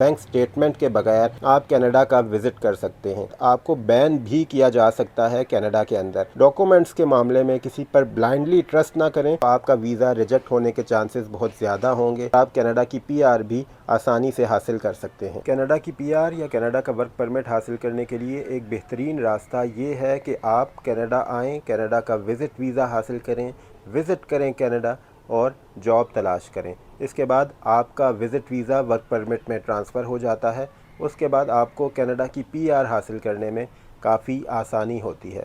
Bank statement के बगैर आप कनाडा का विजिट कर सकते हैं। आपको बैन भी किया जा सकता है कनाडा के अंदर। डॉक्यूमेंट्स के मामले में किसी पर ब्लाइंडली ट्रस्ट ना करें, आपका वीज़ा रिजेक्ट होने के चांसेस बहुत ज़्यादा होंगे। आप कनाडा की पीआर भी आसानी से हासिल कर सकते हैं। कनाडा की पीआर या कनाडा का वर्क परमिट हासिल करने के लिए एक बेहतरीन रास्ता ये है कि आप कनाडा आएँ, कनाडा का विज़िट वीज़ा हासिल करें, विज़िट करें कनाडा और जॉब तलाश करें। इसके बाद आपका विज़िट वीज़ा वर्क परमिट में ट्रांसफ़र हो जाता है। उसके बाद आपको कनाडा की पीआर हासिल करने में काफ़ी आसानी होती है।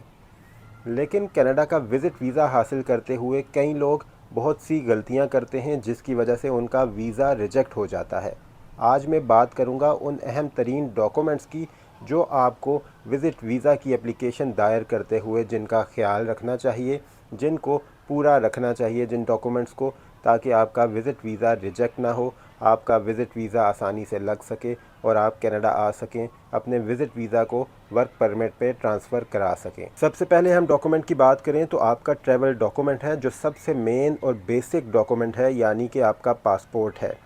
लेकिन कनाडा का विज़िट वीज़ा हासिल करते हुए कई लोग बहुत सी गलतियां करते हैं जिसकी वजह से उनका वीज़ा रिजेक्ट हो जाता है। आज मैं बात करूंगा उन अहम तरीन डॉक्यूमेंट्स की जो आपको विज़िट वीज़ा की एप्लीकेशन दायर करते हुए जिनका ख्याल रखना चाहिए, जिनको पूरा रखना चाहिए जिन डॉक्यूमेंट्स को, ताकि आपका विज़िट वीज़ा रिजेक्ट ना हो, आपका विज़िट वीज़ा आसानी से लग सके और आप कनाडा आ सकें, अपने विज़िट वीज़ा को वर्क परमिट पे ट्रांसफ़र करा सकें। सबसे पहले हम डॉक्यूमेंट की बात करें तो आपका ट्रैवल डॉक्यूमेंट है जो सबसे मेन और बेसिक डॉक्यूमेंट है, यानी कि आपका पासपोर्ट है।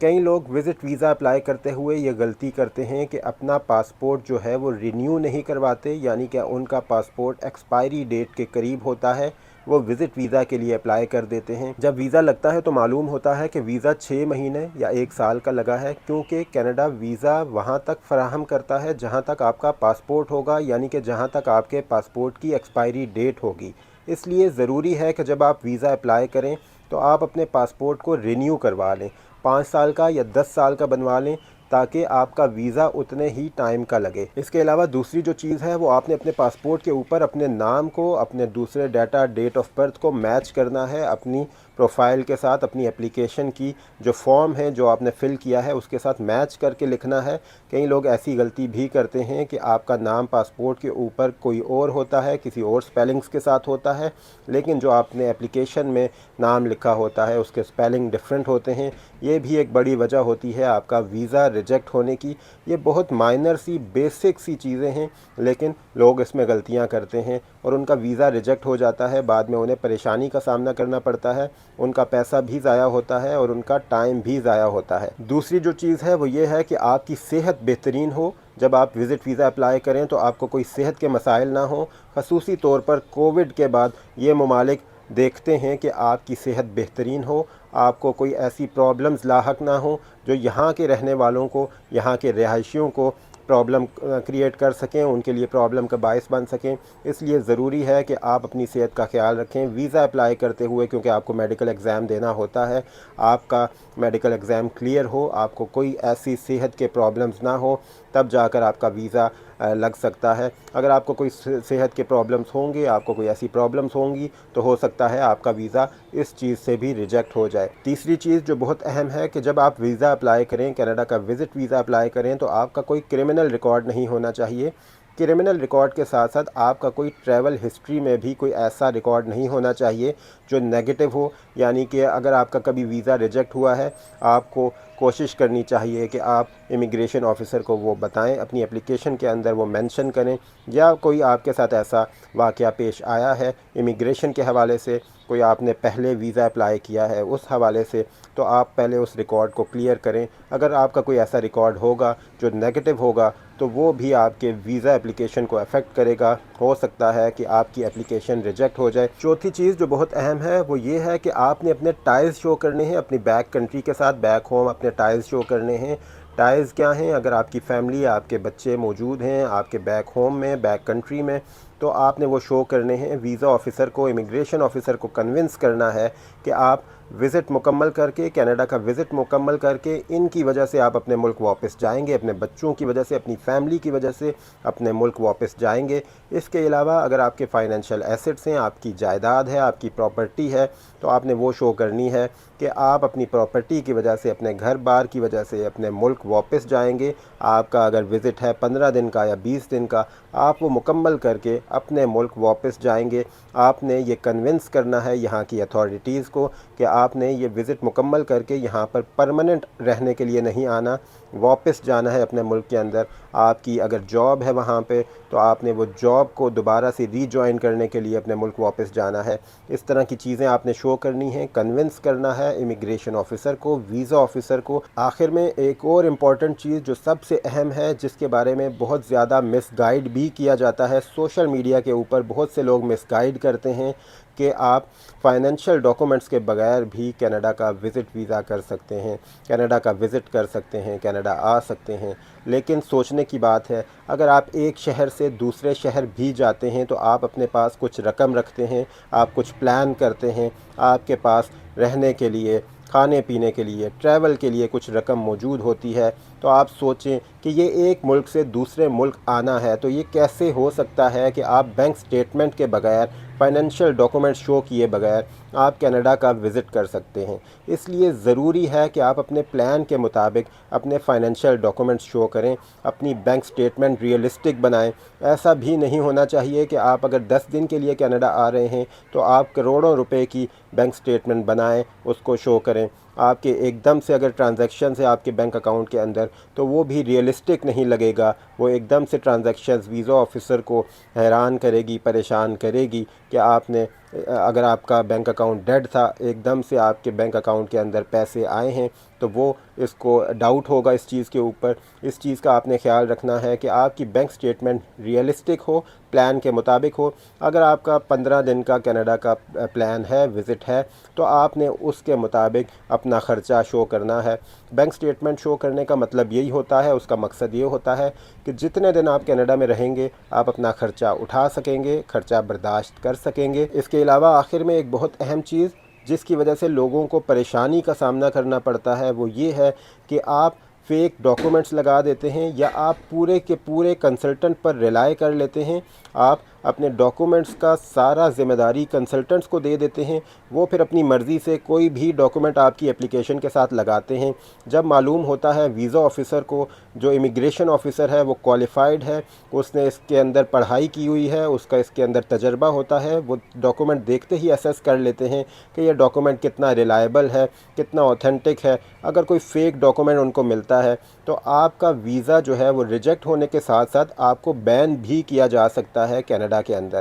कई लोग विज़िट वीज़ा अप्लाई करते हुए ये गलती करते हैं कि अपना पासपोर्ट जो है वो रिन्यू नहीं करवाते, यानी कि उनका पासपोर्ट एक्सपायरी डेट के करीब होता है, वो विज़िट वीज़ा के लिए अप्लाई कर देते हैं। जब वीज़ा लगता है तो मालूम होता है कि वीज़ा 6 महीने या 1 साल का लगा है, क्योंकि कनाडा वीज़ा वहाँ तक फराहम करता है जहाँ तक आपका पासपोर्ट होगा, यानी कि जहाँ तक आपके पासपोर्ट की एक्सपायरी डेट होगी। इसलिए ज़रूरी है कि जब आप वीज़ा अप्लाई करें तो आप अपने पासपोर्ट को रिन्यू करवा लें, 5 साल का या 10 साल का बनवा लें, ताकि आपका वीज़ा उतने ही टाइम का लगे। इसके अलावा दूसरी जो चीज़ है वो आपने अपने पासपोर्ट के ऊपर अपने नाम को, अपने दूसरे डाटा, डेट ऑफ बर्थ को मैच करना है अपनी प्रोफाइल के साथ। अपनी एप्लीकेशन की जो फॉर्म है जो आपने फ़िल किया है उसके साथ मैच करके लिखना है। कई लोग ऐसी गलती भी करते हैं कि आपका नाम पासपोर्ट के ऊपर कोई और होता है, किसी और स्पेलिंग्स के साथ होता है, लेकिन जो आपने एप्लीकेशन में नाम लिखा होता है उसके स्पेलिंग डिफरेंट होते हैं। ये भी एक बड़ी वजह होती है आपका वीज़ा रिजेक्ट होने की। ये बहुत माइनर सी, बेसिक सी चीज़ें हैं, लेकिन लोग इसमें गलतियां करते हैं और उनका वीज़ा रिजेक्ट हो जाता है। बाद में उन्हें परेशानी का सामना करना पड़ता है, उनका पैसा भी ज़ाया होता है और उनका टाइम भी ज़ाया होता है। दूसरी जो चीज़ है वो ये है कि आपकी सेहत बेहतरीन हो। जब आप विज़िट वीज़ा अप्लाई करें तो आपको कोई सेहत के मसाइल ना हो। खसूसी तौर पर कोविड के बाद ये ममालिक देखते हैं कि आपकी सेहत बेहतरीन हो, आपको कोई ऐसी प्रॉब्लम्स लाहक ना हो जो यहाँ के रहने वालों को, यहाँ के रिहायशियों को प्रॉब्लम क्रिएट कर सकें, उनके लिए प्रॉब्लम का बायस बन सकें। इसलिए ज़रूरी है कि आप अपनी सेहत का ख्याल रखें वीज़ा अप्लाई करते हुए, क्योंकि आपको मेडिकल एग्ज़ाम देना होता है। आपका मेडिकल एग्ज़ाम क्लियर हो, आपको कोई ऐसी सेहत के प्रॉब्लम्स ना हो, तब जाकर आपका वीज़ा लग सकता है। अगर आपको कोई सेहत के प्रॉब्लम्स होंगे, आपको कोई ऐसी प्रॉब्लम्स होंगी, तो हो सकता है आपका वीज़ा इस चीज़ से भी रिजेक्ट हो जाए। तीसरी चीज़ जो बहुत अहम है कि जब आप वीज़ा अप्लाई करें, कनाडा का विज़िट वीज़ा अप्लाई करें, तो आपका कोई क्रिमिनल रिकॉर्ड नहीं होना चाहिए। क्रिमिनल रिकॉर्ड के साथ साथ आपका कोई ट्रैवल हिस्ट्री में भी कोई ऐसा रिकॉर्ड नहीं होना चाहिए जो नेगेटिव हो। यानी कि अगर आपका कभी वीज़ा रिजेक्ट हुआ है, आपको कोशिश करनी चाहिए कि आप इमिग्रेशन ऑफ़िसर को वो बताएं, अपनी एप्लीकेशन के अंदर वो मेंशन करें, या कोई आपके साथ ऐसा वाक़या पेश आया है इमिग्रेशन के हवाले से, कोई आपने पहले वीज़ा अप्लाई किया है उस हवाले से, तो आप पहले उस रिकॉर्ड को क्लियर करें। अगर आपका कोई ऐसा रिकॉर्ड होगा जो नेगेटिव होगा तो वो भी आपके वीज़ा एप्लीकेशन को अफेक्ट करेगा। हो सकता है कि आपकी एप्लीकेशन रिजेक्ट हो जाए। चौथी चीज़ जो बहुत अहम है वो ये है कि आपने अपने टाइल्स शो करने हैं अपनी बैक कंट्री के साथ, बैक होम अपने टाइल्स शो करने हैं। टाइल्स क्या हैं? अगर आपकी फैमिली, आपके बच्चे मौजूद हैं आपके बैक होम में, बैक कंट्री में, तो आपने वो शो करने हैं। वीज़ा ऑफ़िसर को, इमिग्रेशन ऑफ़िसर को कन्विंस करना है कि आप विज़िट मुकम्मल करके, कनाडा का विज़िट मुकम्मल करके, इनकी वजह से आप अपने मुल्क वापस जाएंगे, अपने बच्चों की वजह से, अपनी फैमिली की वजह से अपने मुल्क वापस जाएंगे। इसके अलावा अगर आपके फाइनेंशियल एसेट्स हैं, आपकी जायदाद है, आपकी प्रॉपर्टी है, तो आपने वो शो करनी है कि आप अपनी प्रॉपर्टी की वजह से, अपने घर बार की वजह से अपने मुल्क वापस जाएंगे। आपका अगर विज़िट है 15 दिन का या 20 दिन का, आप वो मुकम्मल करके अपने मुल्क वापस जाएंगे। आपने ये कन्विंस करना है यहाँ की अथॉरिटीज़ को कि आपने ये विज़िट मुकम्मल करके यहाँ पर परमानेंट रहने के लिए नहीं आना, واپس جانا ہے اپنے ملک کے اندر، آپ کی اگر جاب ہے وہاں پہ تو آپ نے وہ جاب کو دوبارہ سے ری جوائن کرنے کے لیے اپنے ملک واپس جانا ہے۔ اس طرح کی چیزیں آپ نے شو کرنی ہیں، کنونس کرنا ہے امیگریشن آفیسر کو، ویزا آفیسر کو۔ آخر میں ایک اور امپورٹنٹ چیز جو سب سے اہم ہے، جس کے بارے میں بہت زیادہ مس گائیڈ بھی کیا جاتا ہے سوشل میڈیا کے اوپر، بہت سے لوگ مس گائیڈ کرتے ہیں کہ آپ فائنینشیل ڈاکومنٹس کے بغیر بھی کینیڈا کا وزٹ ویزا کر سکتے ہیں، کینیڈا کا وزٹ کر سکتے ہیں، کینیڈا آ سکتے ہیں۔ لیکن سوچنے کی بات ہے، اگر آپ ایک شہر سے دوسرے شہر بھی جاتے ہیں تو آپ اپنے پاس کچھ رقم رکھتے ہیں، آپ کچھ پلان کرتے ہیں، آپ کے پاس رہنے کے لیے، کھانے پینے کے لیے، ٹریول کے لیے کچھ رقم موجود ہوتی ہے، تو آپ سوچیں کہ یہ ایک ملک سے دوسرے ملک آنا ہے، تو یہ کیسے ہو سکتا ہے کہ آپ بینک سٹیٹمنٹ کے بغیر، فائنینشیل ڈاکومنٹ شو کیے بغیر آپ کینیڈا کا وزٹ کر سکتے ہیں۔ اس لیے ضروری ہے کہ آپ اپنے پلان کے مطابق اپنے فائنینشیل ڈاکومنٹ شو کریں، اپنی بینک سٹیٹمنٹ ریئلسٹک بنائیں۔ ایسا بھی نہیں ہونا چاہیے کہ آپ اگر 10 دن کے لیے کینیڈا آ رہے ہیں تو آپ کروڑوں روپے کی بینک سٹیٹمنٹ بنائیں، اس کو شو کریں۔ آپ کے ایک دم سے اگر ٹرانزیکشنز ہے آپ کے بینک اکاؤنٹ کے اندر تو وہ بھی ریئلسٹک نہیں لگے گا، وہ ایک دم سے ٹرانزیکشنز ویزا آفیسر کو حیران کرے گی، پریشان کرے گی کہ آپ نے، اگر آپ کا بینک اکاؤنٹ ڈیڈ تھا، ایک دم سے آپ کے بینک اکاؤنٹ کے اندر پیسے آئے ہیں، تو وہ اس کو ڈاؤٹ ہوگا اس چیز کے اوپر۔ اس چیز کا آپ نے خیال رکھنا ہے کہ آپ کی بینک سٹیٹمنٹ ریئلسٹک ہو، پلان کے مطابق ہو۔ اگر آپ کا 15 دن کا کینیڈا کا پلان ہے، وزٹ ہے، تو آپ نے اس کے مطابق اپنا خرچہ شو کرنا ہے۔ بینک سٹیٹمنٹ شو کرنے کا مطلب یہی ہوتا ہے، اس کا مقصد یہ ہوتا ہے کہ جتنے دن آپ کینیڈا میں رہیں گے آپ اپنا خرچہ اٹھا سکیں گے، خرچہ برداشت کر سکیں گے۔ اس کے علاوہ آخر میں ایک بہت اہم چیز جس کی وجہ سے لوگوں کو پریشانی کا سامنا کرنا پڑتا ہے وہ یہ ہے کہ آپ فیک ڈاکومنٹس لگا دیتے ہیں، یا آپ پورے کے پورے کنسلٹنٹ پر ریلائی کر لیتے ہیں۔ آپ اپنے ڈاکومنٹس کا سارا ذمہ داری کنسلٹنٹس کو دے دیتے ہیں، وہ پھر اپنی مرضی سے کوئی بھی ڈاکومنٹ آپ کی اپلیکیشن کے ساتھ لگاتے ہیں۔ جب معلوم ہوتا ہے ویزا آفیسر کو، جو امیگریشن آفیسر ہے وہ کوالیفائڈ ہے، اس نے اس کے اندر پڑھائی کی ہوئی ہے، اس کا اس کے اندر تجربہ ہوتا ہے، وہ ڈاکومنٹ دیکھتے ہی اسیس کر لیتے ہیں کہ یہ ڈاکومنٹ کتنا ریلائبل ہے، کتنا اوتھینٹک ہے۔ اگر کوئی فیک ڈاکومنٹ ان کو ملتا ہے تو آپ کا ویزا جو ہے وہ ریجیکٹ ہونے کے ساتھ ساتھ آپ کو بین بھی کیا جا سکتا ہے کینیڈا کے اندر۔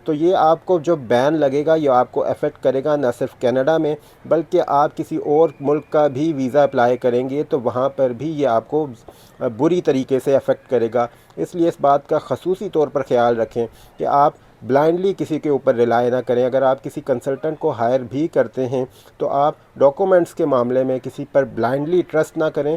تو یہ آپ کو جو بین لگے گا یہ آپ کو افیکٹ کرے گا نہ صرف کینیڈا میں، بلکہ آپ کسی اور ملک کا بھی ویزا اپلائی کریں گے تو وہاں پر بھی یہ آپ کو بری طریقے سے افیکٹ کرے گا۔ اس لیے اس بات کا خصوصی طور پر خیال رکھیں کہ آپ بلائنڈلی کسی کے اوپر ریلائی نہ کریں۔ اگر آپ کسی کنسلٹنٹ کو ہائر بھی کرتے ہیں تو آپ ڈاکومنٹس کے معاملے میں کسی پر بلائنڈلی ٹرسٹ نہ کریں۔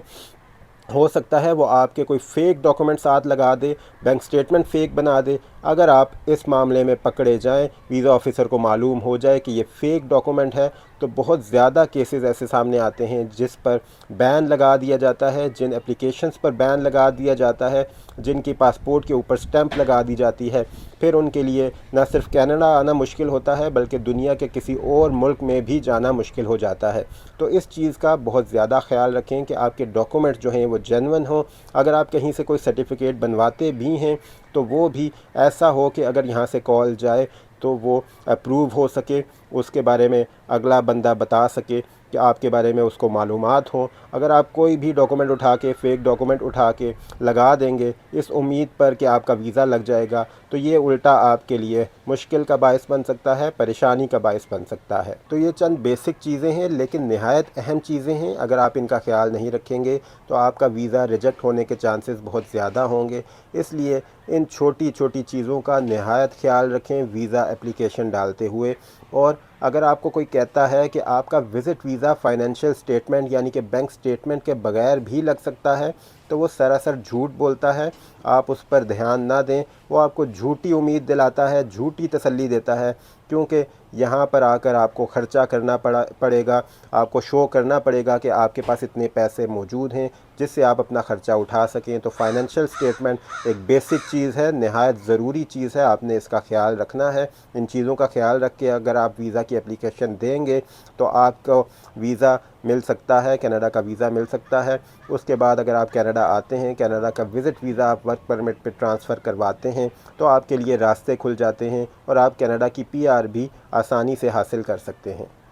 ہو سکتا ہے وہ آپ کے کوئی فیک ڈاکومنٹ ساتھ لگا دے، بینک سٹیٹمنٹ فیک بنا دے۔ اگر آپ اس معاملے میں پکڑے جائیں، ویزا آفیسر کو معلوم ہو جائے کہ یہ فیک ڈاکومنٹ ہے، تو بہت زیادہ کیسز ایسے سامنے آتے ہیں جس پر بین لگا دیا جاتا ہے، جن اپلیکیشنز پر بین لگا دیا جاتا ہے، جن کی پاسپورٹ کے اوپر سٹیمپ لگا دی جاتی ہے۔ پھر ان کے لیے نہ صرف کینیڈا آنا مشکل ہوتا ہے بلکہ دنیا کے کسی اور ملک میں بھی جانا مشکل ہو جاتا ہے۔ تو اس چیز کا بہت زیادہ خیال رکھیں کہ آپ کے ڈاکومنٹ جو ہیں وہ جینون ہوں۔ اگر آپ کہیں سے کوئی سرٹیفکیٹ بنواتے بھی ہیں تو وہ بھی ایسا ہو کہ اگر یہاں سے کال جائے تو وہ اپروو ہو سکے، اس کے بارے میں اگلا بندہ بتا سکے کہ آپ کے بارے میں اس کو معلومات ہوں۔ اگر آپ کوئی بھی ڈاکومنٹ اٹھا کے، فیک ڈاکومنٹ اٹھا کے لگا دیں گے اس امید پر کہ آپ کا ویزا لگ جائے گا، تو یہ الٹا آپ کے لیے مشکل کا باعث بن سکتا ہے، پریشانی کا باعث بن سکتا ہے۔ تو یہ چند بیسک چیزیں ہیں لیکن نہایت اہم چیزیں ہیں۔ اگر آپ ان کا خیال نہیں رکھیں گے تو آپ کا ویزا ریجیکٹ ہونے کے چانسز بہت زیادہ ہوں گے۔ اس لیے ان چھوٹی چھوٹی چیزوں کا نہایت خیال رکھیں ویزا اپلیکیشن ڈالتے ہوئے۔ اور اگر آپ کو کوئی کہتا ہے کہ آپ کا وزٹ ویزا فائنینشیل سٹیٹمنٹ یعنی کہ بینک سٹیٹمنٹ کے بغیر بھی لگ سکتا ہے تو وہ سراسر جھوٹ بولتا ہے۔ آپ اس پر دھیان نہ دیں، وہ آپ کو جھوٹی امید دلاتا ہے، جھوٹی تسلی دیتا ہے، کیونکہ یہاں پر آ کر آپ کو خرچہ کرنا پڑے گا، آپ کو شو کرنا پڑے گا کہ آپ کے پاس اتنے پیسے موجود ہیں جس سے آپ اپنا خرچہ اٹھا سکیں۔ تو فائنینشیل سٹیٹمنٹ ایک بیسک چیز ہے، نہایت ضروری چیز ہے، آپ نے اس کا خیال رکھنا ہے۔ ان چیزوں کا خیال رکھ کے اگر آپ ویزا کی اپلیکیشن دیں گے تو آپ کو ویزا مل سکتا ہے، کینیڈا کا ویزا مل سکتا ہے۔ اس کے بعد اگر آپ کینیڈا آتے ہیں، کینیڈا کا وزٹ ویزا آپ ورک پرمٹ پہ ٹرانسفر کرواتے ہیں تو آپ کے لیے راستے کھل جاتے ہیں اور آپ کینیڈا کی PR بھی آسانی سے حاصل کر سکتے ہیں۔